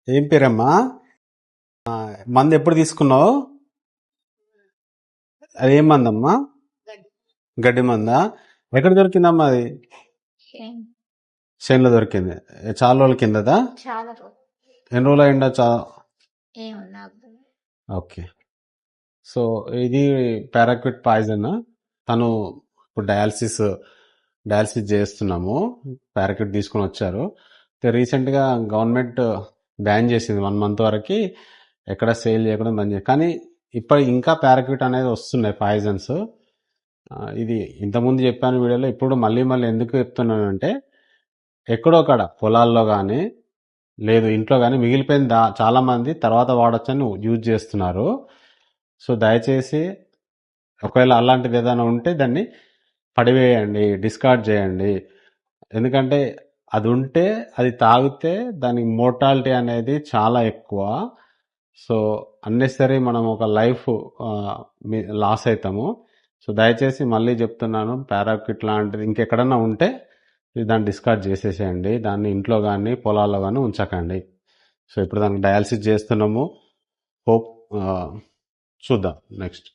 ఏం పేరమ్మా? మందు ఎప్పుడు తీసుకున్నావు? అది ఏం మందమ్మా? గడ్డి మందా? ఎక్కడ దొరికిందమ్మా అది? చేనులో దొరికింది. చాలా రోజుల కిందదా? ఎన్ని రోజులు అయిందా? ఓకే. సో ఇది పారాక్విట్ పాయిజన్. తను ఇప్పుడు డయాలసిస్ చేస్తున్నాము. పారాక్విట్ తీసుకుని వచ్చారు. రీసెంట్గా గవర్నమెంట్ బ్యాన్ చేసింది 1 month వరకు ఎక్కడ సేల్ చేయకుండా బంద్ చేసి. కానీ ఇప్పుడు ఇంకా పారాక్విట్ అనేది వస్తున్నాయి పాయిజన్స్. ఇది ఇంతకుముందు చెప్పాను వీడియోలో. ఇప్పుడు మళ్ళీ ఎందుకు చెప్తున్నానంటే, ఎక్కడో అక్కడ పొలాల్లో కానీ లేదు ఇంట్లో కానీ మిగిలిపోయింది చాలా మంది తర్వాత వాడొచ్చని యూజ్ చేస్తున్నారు. సో దయచేసి ఒకవేళ అలాంటిది ఏదైనా ఉంటే దాన్ని పడివేయండి, డిస్కార్డ్ చేయండి. ఎందుకంటే అది ఉంటే, అది తాగితే దానికి మోర్టాలిటీ అనేది చాలా ఎక్కువ. సో అన్నెసరీ మనం ఒక లైఫ్ లాస్ అవుతాము. సో దయచేసి మళ్ళీ చెప్తున్నాను, పారాక్విట్ లాంటిది ఇంకెక్కడన్నా ఉంటే దాన్ని డిస్కార్డ్ చేసేసేయండి. దాన్ని ఇంట్లో కానీ పొలాల్లో కానీ ఉంచకండి. సో ఇప్పుడు దానికి డయాలసిస్ చేస్తున్నాము. హోప్ చూద్దాం నెక్స్ట్.